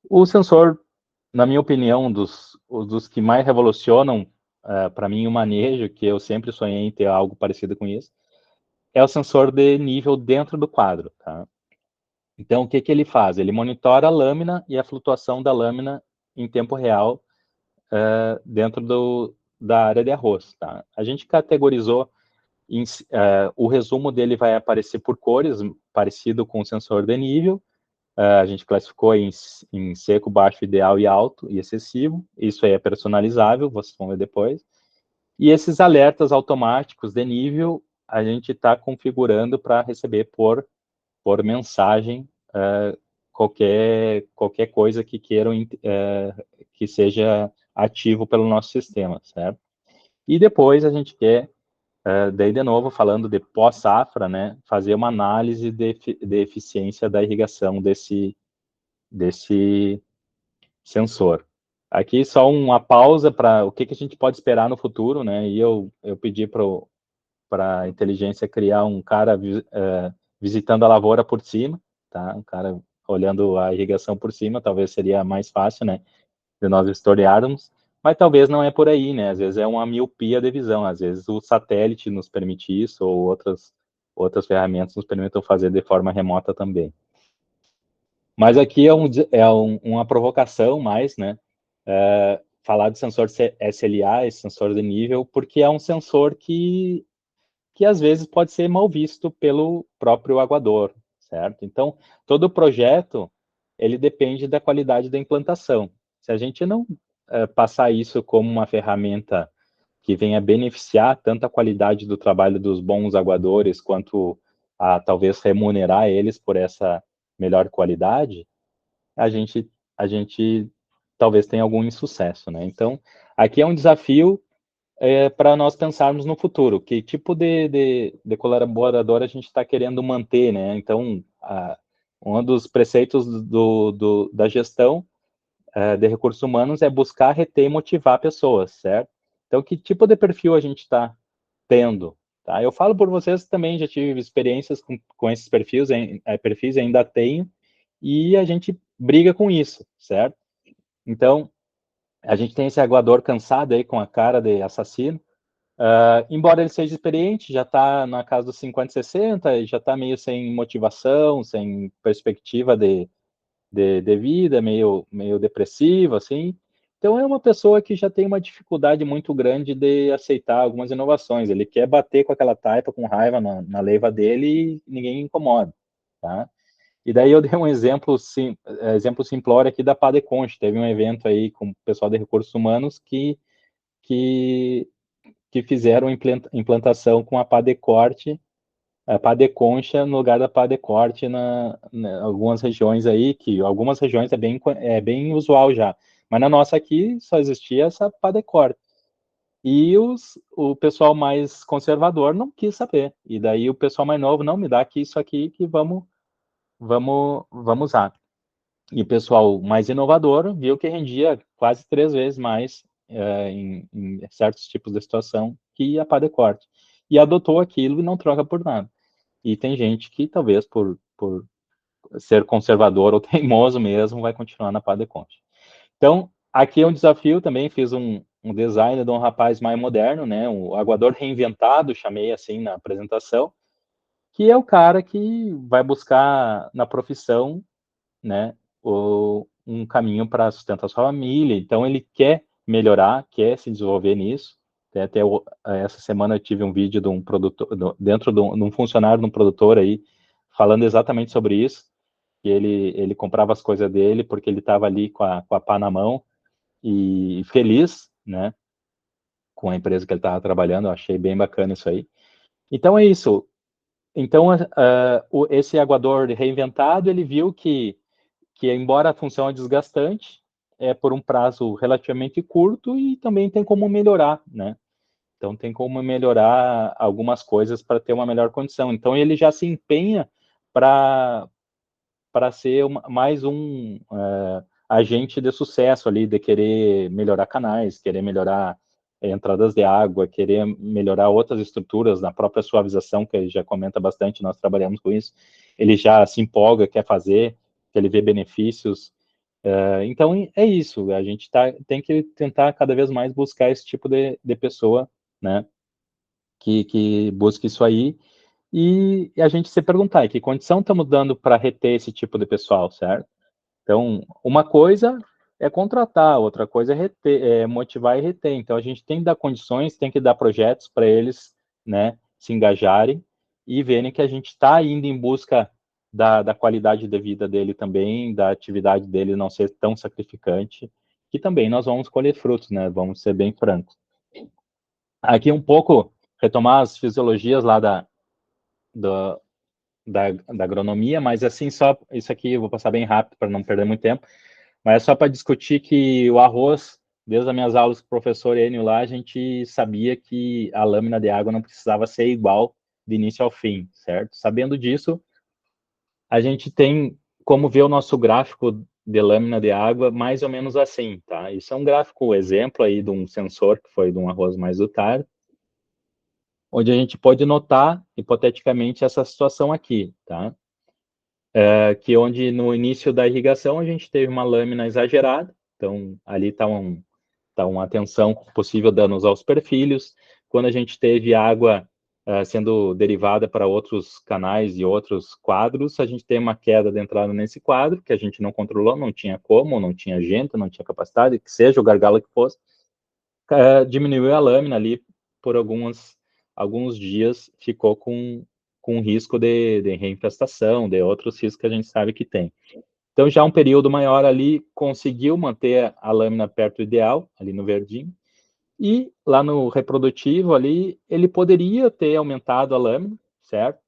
O sensor, na minha opinião, dos que mais revolucionam, para mim, o manejo, que eu sempre sonhei em ter algo parecido com isso, é o sensor de nível dentro do quadro, tá? Então, o que que ele faz? Ele monitora a lâmina e a flutuação da lâmina em tempo real dentro da área de arroz, tá? A gente categorizou, o resumo dele vai aparecer por cores, parecido com o sensor de nível. A gente classificou em seco, baixo, ideal e alto e excessivo. Isso aí é personalizável, vocês vão ver depois. E esses alertas automáticos de nível, a gente está configurando para receber por mensagem qualquer coisa que queiram que seja ativo pelo nosso sistema, certo? E depois a gente quer, daí de novo, falando de pós-safra, né, fazer uma análise de eficiência da irrigação desse sensor. Aqui só uma pausa para o que a gente pode esperar no futuro, né? E eu pedi para a inteligência criar um cara visitando a lavoura por cima, tá? Um cara olhando a irrigação por cima, talvez seria mais fácil, né? De nós historiarmos, mas talvez não é por aí, né? Às vezes é uma miopia de visão, às vezes o satélite nos permite isso, ou outras ferramentas nos permitem fazer de forma remota também. Mas aqui uma provocação mais, né? Falar de sensor SLA, esse sensor de nível, porque é um sensor que às vezes pode ser mal visto pelo próprio aguador, certo? Então, todo o projeto, ele depende da qualidade da implantação. Se a gente não passar isso como uma ferramenta que venha beneficiar tanto a qualidade do trabalho dos bons aguadores, quanto a talvez remunerar eles por essa melhor qualidade, a gente talvez tenha algum insucesso, né? Então, aqui é um desafio para nós pensarmos no futuro, que tipo de colaborador a gente está querendo manter, né? Então, um dos preceitos da gestão de recursos humanos é buscar, reter e motivar pessoas, certo? Então, que tipo de perfil a gente está tendo? Tá? Eu falo por vocês também, já tive experiências com esses perfis ainda tenho, e a gente briga com isso, certo? Então, a gente tem esse aguador cansado aí com a cara de assassino, embora ele seja experiente, já está na casa dos 50, 60, já está meio sem motivação, sem perspectiva de vida, meio depressivo, assim. Então, é uma pessoa que já tem uma dificuldade muito grande de aceitar algumas inovações. Ele quer bater com aquela taipa, com raiva na leiva dele e ninguém incomoda, tá? E daí eu dei um exemplo simplório aqui da Padeconch. Teve um evento aí com o pessoal de recursos humanos que, que fizeram implantação com a pá de concha no lugar da pá de corte algumas regiões aí, que algumas regiões é bem usual já. Mas na nossa aqui só existia essa pá de corte. E o pessoal mais conservador não quis saber. E daí o pessoal mais novo, não, me dá aqui isso aqui que vamos usar. E o pessoal mais inovador viu que rendia quase 3 vezes mais em certos tipos de situação que a pá de corte. E adotou aquilo e não troca por nada. E tem gente que talvez por ser conservador ou teimoso mesmo vai continuar na pá de concha. Então, aqui é um desafio também, fiz um design de um rapaz mais moderno, né, um aguador reinventado, chamei assim na apresentação, que é o cara que vai buscar na profissão, né, um caminho para sustentar sua família. Então, ele quer melhorar, quer se desenvolver nisso. Até essa semana eu tive um vídeo de um produtor, dentro de um funcionário de um produtor aí, falando exatamente sobre isso, que ele comprava as coisas dele porque ele estava ali com a pá na mão e feliz, né, com a empresa que ele estava trabalhando. Eu achei bem bacana isso aí. Então é isso. Então, esse aguador reinventado, ele viu que embora a função é desgastante, é por um prazo relativamente curto e também tem como melhorar, né? Então tem como melhorar algumas coisas para ter uma melhor condição. Então ele já se empenha para ser mais um agente de sucesso ali, de querer melhorar canais, querer melhorar entradas de água, querer melhorar outras estruturas na própria suavização, que ele já comenta bastante, nós trabalhamos com isso. Ele já se empolga, quer fazer, que ele vê benefícios Então, é isso, a gente tem que tentar cada vez mais buscar esse tipo de pessoa, né, que busque isso aí, e a gente se perguntar, que condição estamos dando para reter esse tipo de pessoal, certo? Então, uma coisa é contratar, outra coisa é reter, é motivar e reter. Então, a gente tem que dar condições, tem que dar projetos para eles, né, se engajarem e verem que a gente está indo em busca da qualidade de vida dele também, da atividade dele não ser tão sacrificante, que também nós vamos colher frutos, né? Vamos ser bem francos. Aqui um pouco, retomar as fisiologias lá da, da agronomia, mas assim, só isso aqui eu vou passar bem rápido para não perder muito tempo. Mas é só para discutir que o arroz, desde as minhas aulas com o professor Enio lá, a gente sabia que a lâmina de água não precisava ser igual de início ao fim, certo? Sabendo disso, a gente tem como ver o nosso gráfico de lâmina de água mais ou menos assim, tá? Isso é um gráfico, exemplo aí de um sensor que foi de um arroz mais dutário, onde a gente pode notar, hipoteticamente, essa situação aqui, tá? Que onde no início da irrigação a gente teve uma lâmina exagerada, então ali está uma tensão possível danos aos perfilhos. Quando a gente teve água sendo derivada para outros canais e outros quadros, a gente tem uma queda de entrada nesse quadro, que a gente não controlou, não tinha como, não tinha gente, não tinha capacidade, que seja o gargalo que fosse, diminuiu a lâmina ali por alguns dias, ficou com risco de reinfestação, de outros riscos que a gente sabe que tem. Então, já um período maior ali, conseguiu manter a lâmina perto do ideal, ali no verdinho, e lá no reprodutivo ali, ele poderia ter aumentado a lâmina, certo?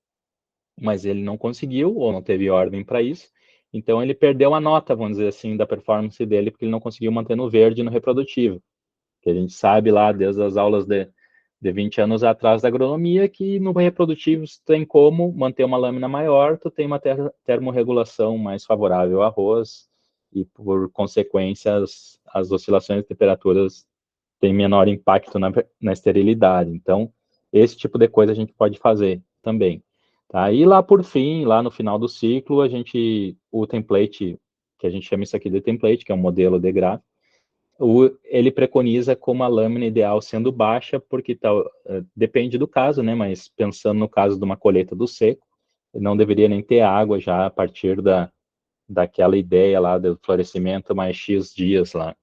Mas ele não conseguiu, ou não teve ordem para isso, então ele perdeu a nota, vamos dizer assim, da performance dele, porque ele não conseguiu manter no verde no reprodutivo, que a gente sabe lá, desde as aulas de 20 anos atrás da agronomia, que no reprodutivo você tem como manter uma lâmina maior, tu tem uma termorregulação mais favorável ao arroz, e por consequência as oscilações de temperaturas têm menor impacto na esterilidade. Então, esse tipo de coisa a gente pode fazer também. Tá? E lá por fim, lá no final do ciclo, o template, que a gente chama isso aqui de template, que é um modelo de gráfico, ele preconiza como a lâmina ideal sendo baixa, porque depende do caso, né? Mas pensando no caso de uma colheita do seco, não deveria nem ter água já a partir daquela ideia lá do florescimento mais X dias lá,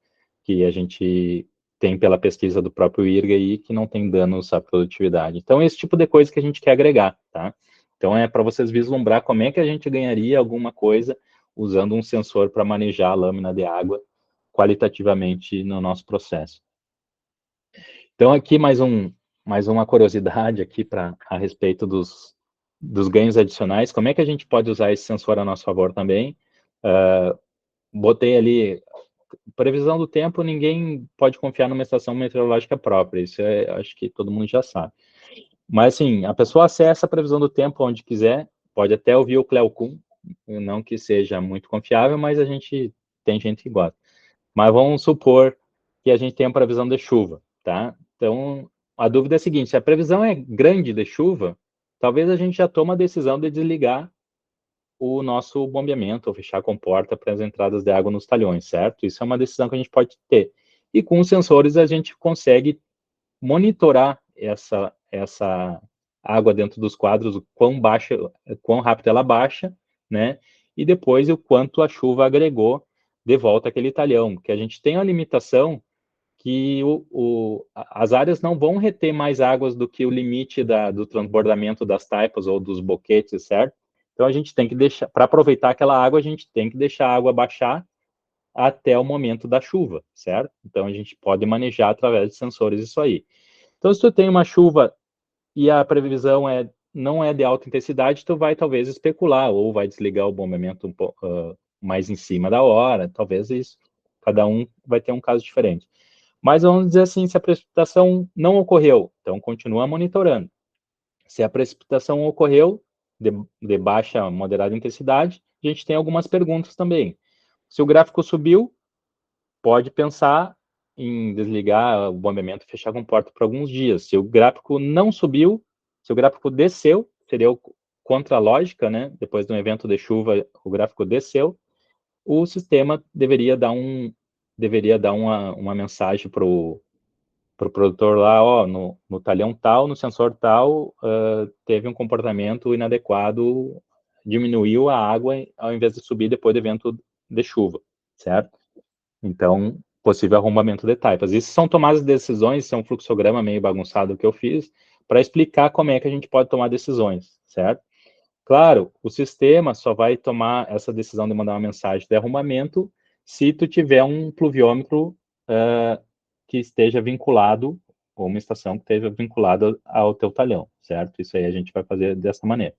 que a gente tem pela pesquisa do próprio IRGA aí, que não tem danos à produtividade. Então, esse tipo de coisa que a gente quer agregar, tá? Então, é para vocês vislumbrar como é que a gente ganharia alguma coisa usando um sensor para manejar a lâmina de água qualitativamente no nosso processo. Então, aqui mais uma curiosidade aqui a respeito dos ganhos adicionais. Como é que a gente pode usar esse sensor a nosso favor também? Botei ali previsão do tempo, ninguém pode confiar numa estação meteorológica própria, isso acho que todo mundo já sabe. Mas, assim, a pessoa acessa a previsão do tempo onde quiser, pode até ouvir o Cleocum, não que seja muito confiável, mas tem gente que gosta. Mas vamos supor que a gente tem uma previsão de chuva, tá? Então, a dúvida é a seguinte, se a previsão é grande de chuva, talvez a gente já tome a decisão de desligar o nosso bombeamento, ou fechar a comporta para as entradas de água nos talhões, certo? Isso é uma decisão que a gente pode ter. E com os sensores a gente consegue monitorar essa água dentro dos quadros, o quão rápido ela baixa, né? E depois o quanto a chuva agregou de volta àquele talhão, porque a gente tem uma limitação que as áreas não vão reter mais águas do que o limite do transbordamento das taipas ou dos boquetes, certo? Então a gente tem que deixar, para aproveitar aquela água, a gente tem que deixar a água baixar até o momento da chuva, certo? Então a gente pode manejar através de sensores isso aí. Então se tu tem uma chuva e a previsão não é de alta intensidade, tu vai talvez especular ou vai desligar o bombeamento mais em cima da hora, talvez isso. Cada um vai ter um caso diferente. Mas vamos dizer assim, se a precipitação não ocorreu, então continua monitorando. Se a precipitação ocorreu de baixa, moderada intensidade, a gente tem algumas perguntas também. Se o gráfico subiu, pode pensar em desligar o bombeamento e fechar a comporta por alguns dias. Se o gráfico não subiu, se o gráfico desceu, seria contra a lógica, né? Depois de um evento de chuva, o gráfico desceu, o sistema deveria dar uma mensagem para o produtor lá, ó, no talhão tal, no sensor tal, teve um comportamento inadequado, diminuiu a água ao invés de subir depois do evento de chuva, certo? Então, possível arrombamento de taipas. Isso são tomadas de decisões, isso é um fluxograma meio bagunçado que eu fiz, para explicar como é que a gente pode tomar decisões, certo? Claro, o sistema só vai tomar essa decisão de mandar uma mensagem de arrumamento se tu tiver um pluviômetro que esteja vinculado, ou uma estação que esteja vinculada ao teu talhão, certo? Isso aí a gente vai fazer dessa maneira.